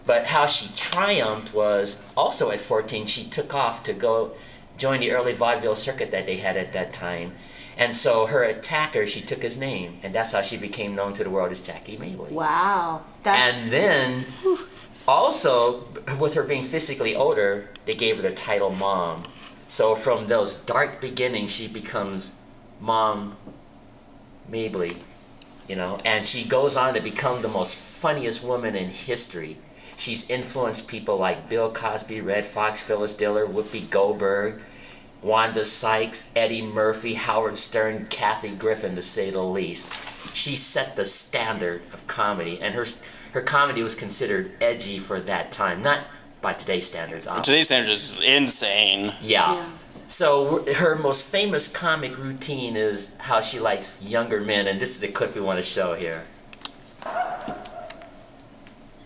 but how she triumphed was also at 14, she took off to go joined the early vaudeville circuit that they had at that time. And so her attacker, she took his name, and that's how she became known to the world as Jackie Mabley. Wow. And then, also, with her being physically older, they gave her the title Mom. So from those dark beginnings, she becomes Mom Mabley, you know, and she goes on to become the most funniest woman in history. She's influenced people like Bill Cosby, Red Fox, Phyllis Diller, Whoopi Goldberg, Wanda Sykes, Eddie Murphy, Howard Stern, Kathy Griffin, to say the least. She set the standard of comedy, and her comedy was considered edgy for that time. Not by today's standards, obviously. Today's standards is insane. Yeah. So her most famous comic routine is how she likes younger men, and this is the clip we want to show here.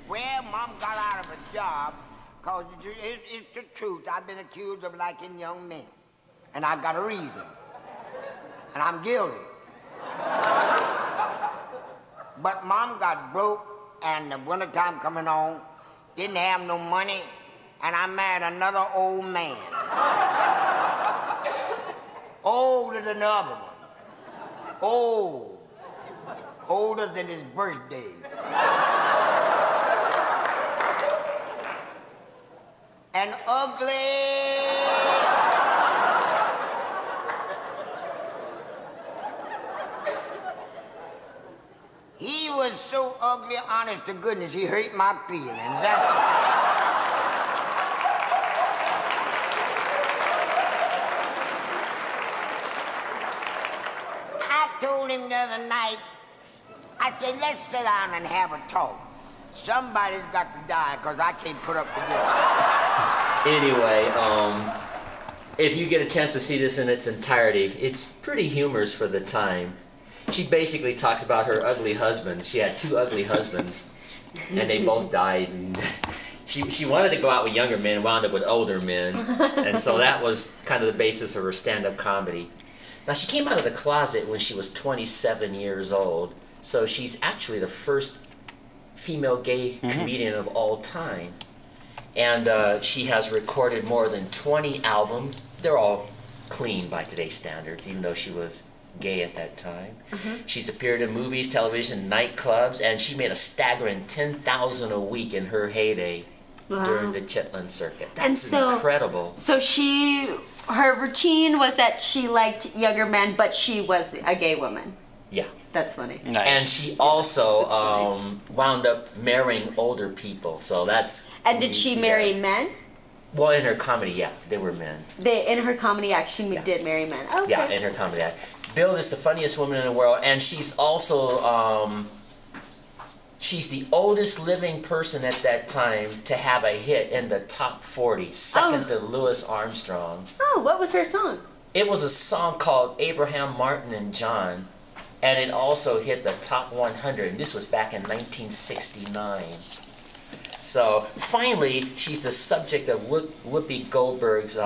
Well, Mom got out of a job because it's the truth. I've been accused of liking young men, and I got a reason, and I'm guilty. But Mom got broke, and the wintertime coming on, didn't have no money, and I married another old man. Older than the other one. Old. Older than his birthday. And ugly. He was so ugly, honest to goodness, he hurt my feelings. I told him the other night, I said, let's sit down and have a talk. Somebody's got to die, because I can't put up with this. Anyway, if you get a chance to see this in its entirety, it's pretty humorous for the time. She basically talks about her ugly husbands. She had 2 ugly husbands, and they both died. And she wanted to go out with younger men, wound up with older men, and so that was kind of the basis of her stand-up comedy. Now, she came out of the closet when she was 27 years old, so she's actually the first female gay comedian of all time. And she has recorded more than 20 albums. They're all clean by today's standards, even though she was gay at that time. She's appeared in movies, television, nightclubs, and she made a staggering $10,000 a week in her heyday during the Chitlin circuit. That's incredible. So her routine was that she liked younger men, but she was a gay woman. Yeah. That's funny. Nice. And she also wound up marrying older people, so that's... And did she marry men? Well, in her comedy, yeah, they were men. In her comedy act, she did marry men. Okay. Yeah, in her comedy act. Bill is the funniest woman in the world, and she's also... she's the oldest living person at that time to have a hit in the top 40, second to Louis Armstrong. Oh, what was her song? It was a song called Abraham, Martin, and John. And it also hit the top 100, and this was back in 1969. So, finally, she's the subject of Whoopi Goldberg's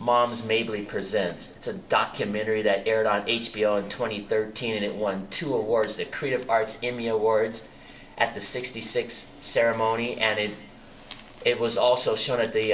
Moms Mabley Presents. It's a documentary that aired on HBO in 2013, and it won 2 awards, the Creative Arts Emmy Awards, at the 66 ceremony, and it was also shown at the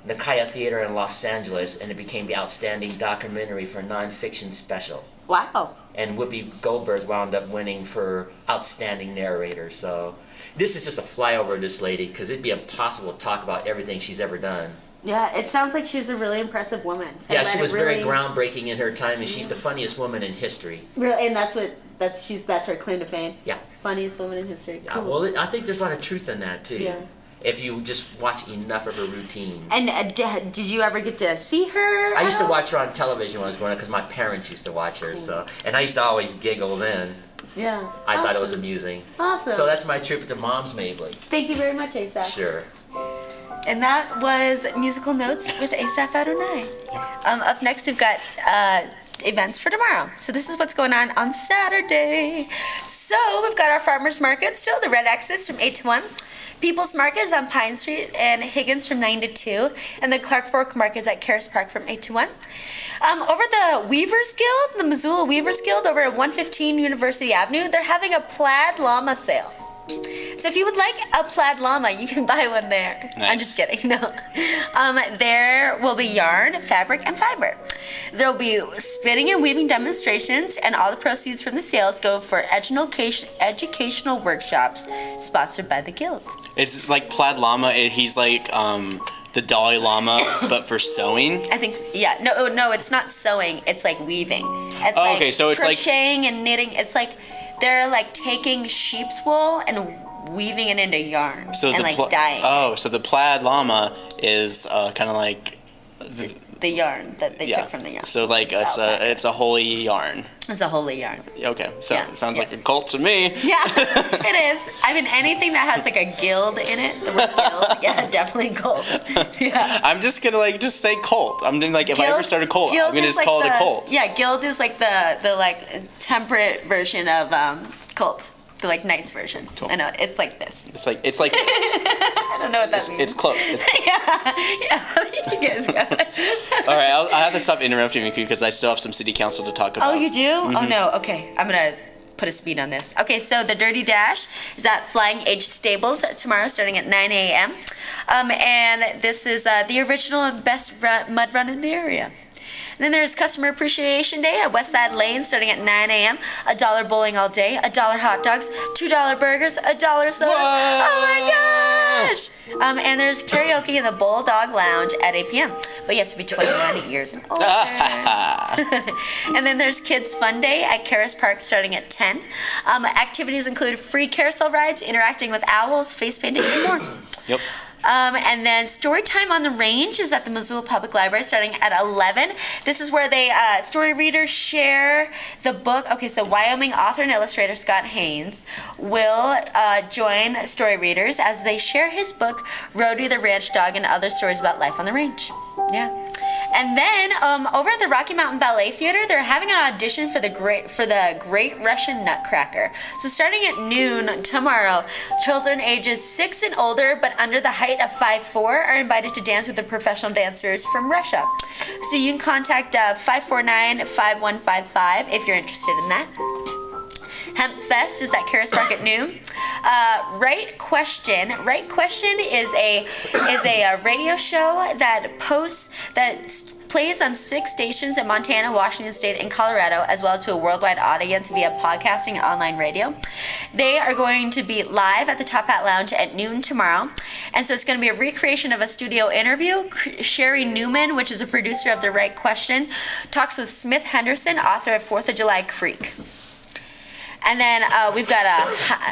Nikaya Theater in Los Angeles, and it became the outstanding documentary for nonfiction special. Wow. And Whoopi Goldberg wound up winning for outstanding narrator. So this is just a flyover of this lady, because it'd be impossible to talk about everything she's ever done. Yeah, it sounds like she was a really impressive woman. Yeah, she was very groundbreaking in her time, and she's the funniest woman in history. Really, and that's her claim to fame. Yeah. Funniest woman in history. Yeah, well, I think there's a lot of truth in that too. Yeah. If you just watch enough of her routine. And did you ever get to see her? I used to watch her on television when I was growing up because my parents used to watch her. So, and I used to always giggle then. Yeah. I thought it was amusing. Awesome. So that's my tribute to Mom's Mabley. Thank you very much, Asaph. Sure. And that was Musical Notes with Asaph Adonai. Up next, we've got events for tomorrow. So this is what's going on Saturday. So we've got our farmers market still, the Red X's from 8 to 1. People's Market is on Pine Street and Higgins from 9 to 2. And the Clark Fork Market is at Caris Park from 8 to 1. Over the Weavers Guild, the Missoula Weavers Guild over at 115 University Avenue, they're having a plaid llama sale. So if you would like a plaid llama, you can buy one there. Nice. I'm just kidding. No. There will be yarn, fabric, and fiber. There will be spinning and weaving demonstrations, and all the proceeds from the sales go for educational workshops sponsored by the Guild. It's like plaid llama. He's like the Dalai Lama, but for sewing. I think, yeah. No, it's not sewing. It's like weaving. It's like okay, so it's crocheting and knitting. It's like they're like taking sheep's wool and weaving it into yarn and dyeing. Oh, so the plaid llama is kind of like the yarn that they took from the yarn. So like it's a holy yarn. It's a holy yarn. Okay, so it sounds like a cult to me. Yeah, it is. I mean, anything that has like a guild in it, the word guild, yeah, definitely cult. Yeah. I'm just gonna just say cult. I'm gonna if I ever start a cult, I'm gonna just call it a cult. Yeah, guild is like the like temperate version of cult. The like nice version. Cool. I know it's like this. It's like this. I don't know what that means. It's close. Yeah. You guys got it. All right, I'll have to stop interrupting you because I still have some city council to talk about. Oh, you do? Mm-hmm. Oh no. Okay, I'm gonna put a speed on this. Okay, so the Dirty Dash is at Flying H Stables tomorrow, starting at 9 a.m. And this is the original and best mud run in the area. And then there's Customer Appreciation Day at Westside Lane starting at 9 a.m. $1 bowling all day, $1 hot dogs, $2 burgers, $1 sodas. Whoa. Oh my gosh! And there's karaoke in the Bulldog Lounge at 8 p.m. But you have to be 21 years and older. And then there's Kids Fun Day at Caris Park starting at 10. Activities include free carousel rides, interacting with owls, face painting, and more. Yep. And then Story Time on the Range is at the Missoula Public Library starting at 11. This is where they story readers share the book. Okay, so Wyoming author and illustrator Scott Haynes will join story readers as they share his book, Rhodey the Ranch Dog, and other stories about life on the range. Yeah. And then over at the Rocky Mountain Ballet Theater, they're having an audition for the Great Russian Nutcracker. So starting at noon tomorrow, children ages 6 and older, but under the height of 5'4", are invited to dance with the professional dancers from Russia. So you can contact 549-5155 if you're interested in that. Hemp Fest is at Caris Park at noon. Right Question is a radio show that plays on 6 stations in Montana, Washington State, and Colorado, as well as to a worldwide audience via podcasting and online radio. They are going to be live at the Top Hat Lounge at noon tomorrow. And so it's going to be a recreation of a studio interview. Sherry Newman, which is a producer of The Right Question, talks with Smith Henderson, author of 4th of July Creek. And then we've got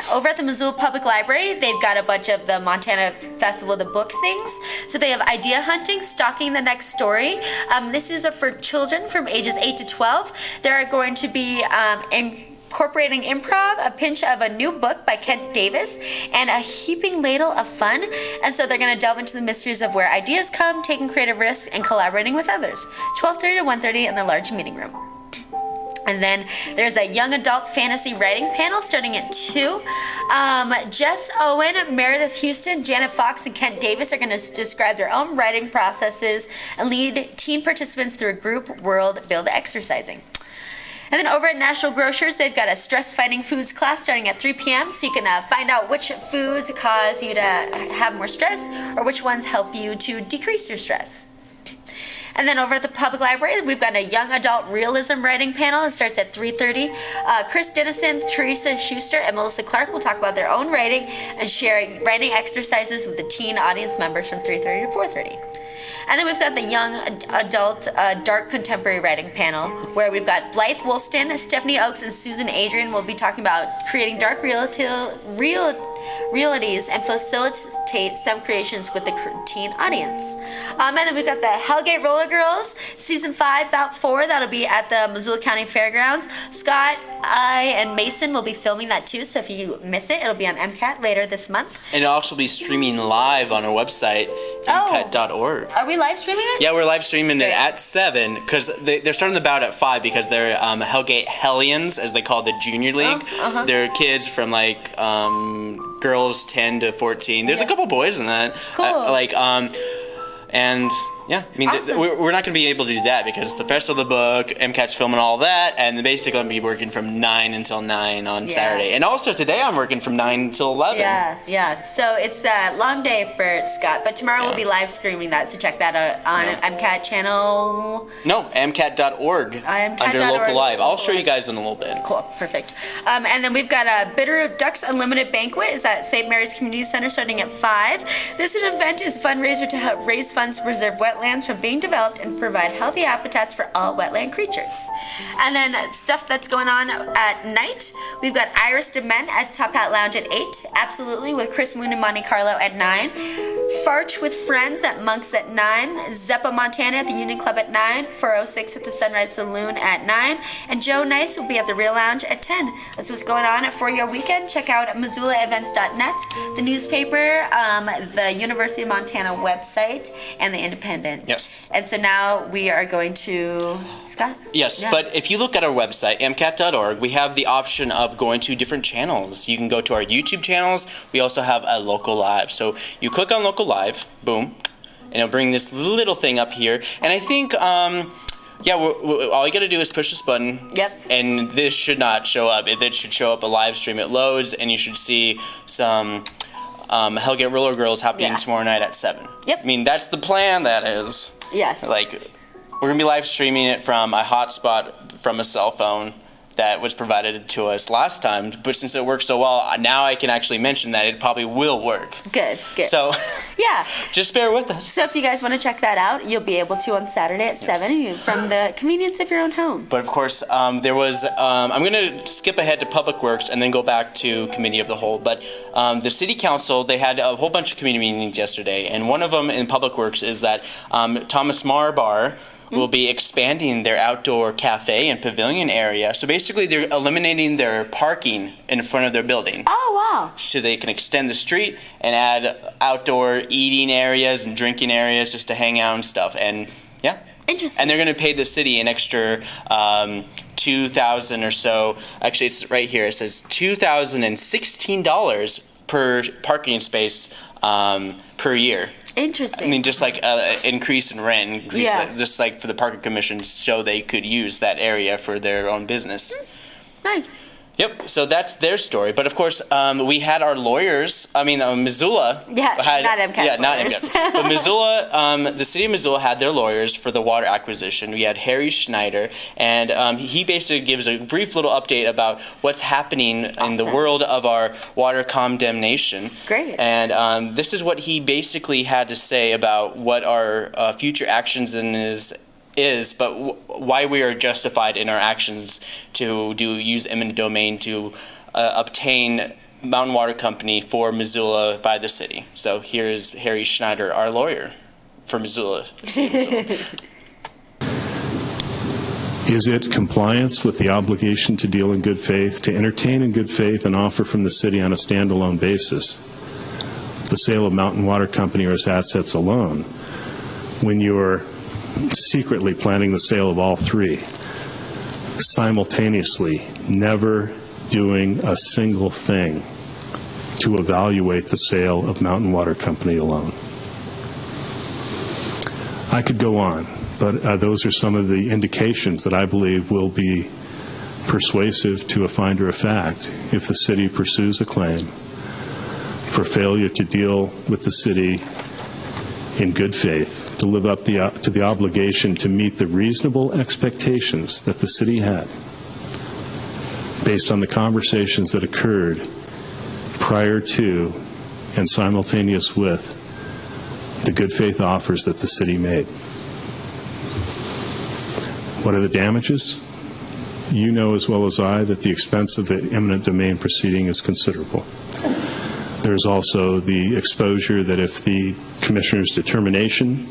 over at the Missoula Public Library, they've got a bunch of the Montana Festival of the Book things. So they have idea hunting, stalking the next story. This is for children from ages 8 to 12. They're going to be incorporating improv, a pinch of a new book by Kent Davis, and a heaping ladle of fun. And so they're going to delve into the mysteries of where ideas come, taking creative risks, and collaborating with others. 12:30 to 1:30 in the large meeting room. And then there's a young adult fantasy writing panel starting at 2. Jess Owen, Meredith Houston, Janet Fox, and Kent Davis are going to describe their own writing processes and lead teen participants through a group world build exercising. And then over at National Grocers, they've got a stress fighting foods class starting at 3 p.m. so you can find out which foods cause you to have more stress or which ones help you to decrease your stress. And then over at the public library, we've got a young adult realism writing panel. It starts at 3:30. Chris Dennison, Teresa Schuster, and Melissa Clark will talk about their own writing and share writing exercises with the teen audience members from 3:30 to 4:30. And then we've got the young adult dark contemporary writing panel, where we've got Blythe Woolston, Stephanie Oakes, and Susan Adrian will be talking about creating dark realities and facilitate some creations with the teen audience. And then we've got the Hellgate Roller Girls, Season 5, Bout 4. That'll be at the Missoula County Fairgrounds. Scott, I, and Mason will be filming that too, so if you miss it, it'll be on MCAT later this month. And it'll also be streaming live on our website, mcat.org. Are we live streaming it? Yeah, we're live streaming it at 7, because they're starting the bout at 5 because they're Hellgate Hellions, as they call the junior league. They're kids from like girls 10 to 14. There's a couple boys in that. Cool. And yeah, I mean, awesome. we're not going to be able to do that because the Festival of the Book, MCAT's filming all that, and basically I'm going to be working from 9 until 9 on Saturday. And also today I'm working from 9 until 11. Yeah. So it's a long day for Scott, but tomorrow we'll be live streaming that, so check that out on MCAT channel. No, mcat.org under Local Live. I'll show you guys in a little bit. Cool, perfect. And then we've got a Bitter Ducks Unlimited Banquet is at St. Mary's Community Center starting at 5. This event is a fundraiser to help raise funds to preserve wetlands from being developed and provide healthy habitats for all wetland creatures. And then stuff that's going on at night, we've got Iris DeMen at the Top Hat Lounge at 8, Absolutely with Chris Moon and Monte Carlo at 9, Farch with Friends at Monks at 9, Zeppa Montana at the Union Club at 9, 406 at the Sunrise Saloon at 9, and Joe Nice will be at the Real Lounge at 10. That's what's going on for your weekend. Check out MissoulaEvents.net, the newspaper, the University of Montana website, and the Independent. Yes. And so now we are going to Scott. Yes, but if you look at our website, mcat.org, we have the option of going to different channels. You can go to our YouTube channels. We also have a Local Live. So you click on Local Live, boom, and it'll bring this little thing up here. And I think, all you got to do is push this button. Yep. And this should not show up. It should show up a live stream. It loads, and you should see some Hellgate Roller Girls happening tomorrow night at 7. Yep. I mean, that's the plan, that is. Yes. Like, we're going to be live streaming it from a hotspot from a cell phone that was provided to us last time, but since it works so well, now I can actually mention that it probably will work. Good. So, yeah. Just bear with us. So if you guys want to check that out, you'll be able to on Saturday at 7 from the convenience of your own home. But of course, there was, I'm going to skip ahead to Public Works and then go back to Committee of the Whole, but the City Council, they had a whole bunch of committee meetings yesterday, and one of them in Public Works is that Thomas Mar Bar will be expanding their outdoor cafe and pavilion area. So basically they're eliminating their parking in front of their building. Oh, wow. So they can extend the street and add outdoor eating areas and drinking areas just to hang out and stuff. And yeah. Interesting. And they're going to pay the city an extra $2,000 or so. Actually, it's right here. It says $2,016 per parking space per year. Interesting. I mean, just like increase in rent, just like for the Parking Commission, so they could use that area for their own business. Nice. Yep, so that's their story. But of course, we had our lawyers, Missoula. Yeah, not MCAT's not lawyers. MCAT. But Missoula, the city of Missoula had their lawyers for the water acquisition. We had Harry Schneider, and he basically gives a brief little update about what's happening in the world of our water condemnation. Great. And this is what he basically had to say about what our future actions is, but why we are justified in our actions to use eminent domain to obtain Mountain Water Company for Missoula by the city. So here's Harry Schneider, our lawyer for Missoula. Is it compliance with the obligation to deal in good faith, to entertain in good faith an offer from the city on a standalone basis, the sale of Mountain Water Company or its assets alone, when you're secretly planning the sale of all three, simultaneously never doing a single thing to evaluate the sale of Mountain Water Company alone? I could go on, but those are some of the indications that I believe will be persuasive to a finder of fact if the city pursues a claim for failure to deal with the city in good faith, to live up to the obligation to meet the reasonable expectations that the city had based on the conversations that occurred prior to and simultaneous with the good faith offers that the city made. What are the damages? You know as well as I that the expense of the eminent domain proceeding is considerable. There's also the exposure that if the commissioner's determination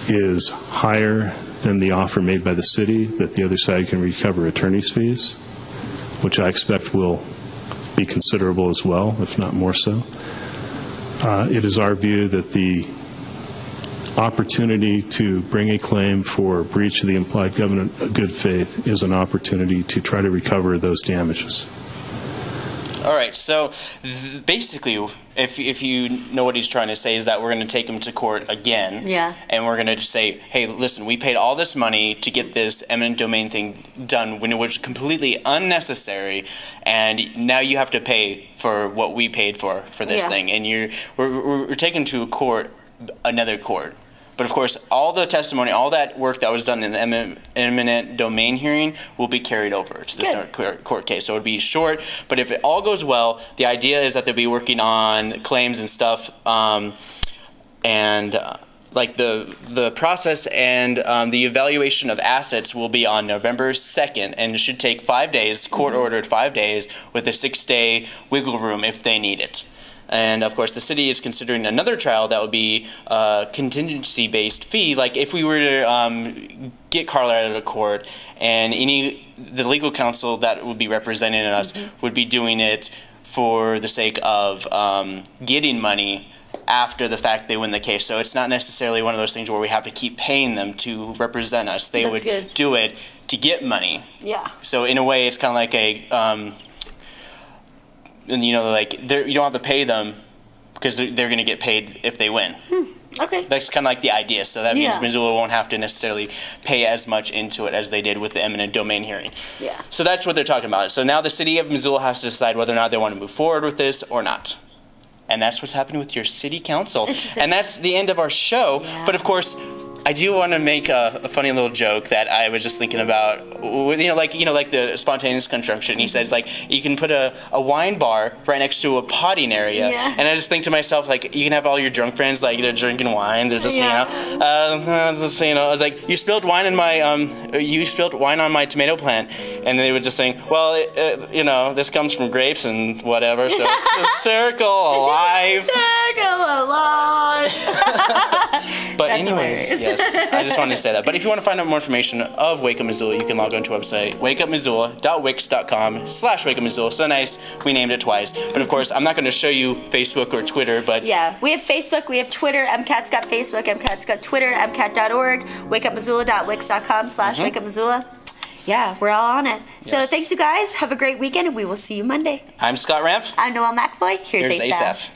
is higher than the offer made by the city, that the other side can recover attorney's fees, which I expect will be considerable as well, if not more so. It is our view that the opportunity to bring a claim for breach of the implied covenant of good faith is an opportunity to try to recover those damages. All right, so basically, if you know what he's trying to say, is that we're going to take him to court again. Yeah. And we're going to say, hey, listen, we paid all this money to get this eminent domain thing done when it was completely unnecessary, and now you have to pay for what we paid for this thing. And we're taking to court, another court. But of course, all the testimony, all that work that was done in the eminent domain hearing will be carried over to this court case. So it would be short, but if it all goes well, the idea is that they'll be working on claims and stuff, like the process and the evaluation of assets will be on November 2nd, and it should take 5 days, court-ordered 5 days, with a 6-day wiggle room if they need it. And of course, the city is considering another trial that would be a contingency-based fee. Like if we were to get Carla out of court, and the legal counsel that would be representing us would be doing it for the sake of getting money after the fact they win the case. So it's not necessarily one of those things where we have to keep paying them to represent us. They would do it to get money. Yeah. So in a way, it's kind of like a and you know, like you don't have to pay them because they're going to get paid if they win. Okay. That's kind of like the idea. So that means Missoula won't have to necessarily pay as much into it as they did with the eminent domain hearing. Yeah. So that's what they're talking about. So now the city of Missoula has to decide whether or not they want to move forward with this or not. And that's what's happening with your city council. And that's the end of our show. Yeah. But of course, I do want to make a funny little joke that I was just thinking about. Like the spontaneous construction. He says like you can put a wine bar right next to a potting area, and I just think to myself like you can have all your drunk friends like they're drinking wine, they're just I was like, you spilled wine in my you spilled wine on my tomato plant, and they would just saying, well, this comes from grapes and whatever, so it's a circle of life. Circle of life. But that's anyways, hilarious. Yes, I just wanted to say that. But if you want to find out more information of Wake Up Missoula, you can log on to our website, wakeupmissoula.wix.com/Wake Up Missoula. So nice, we named it twice. But of course, I'm not going to show you Facebook or Twitter, but... Yeah, we have Facebook, we have Twitter, MCAT's got Facebook, MCAT's got Twitter, MCAT.org, wakeupmissoula.wix.com/Wake Up Missoula. Yeah, we're all on it. So thanks, you guys. Have a great weekend, and we will see you Monday. I'm Scott Ramph. I'm Noelle McAvoy. Here's Asaph.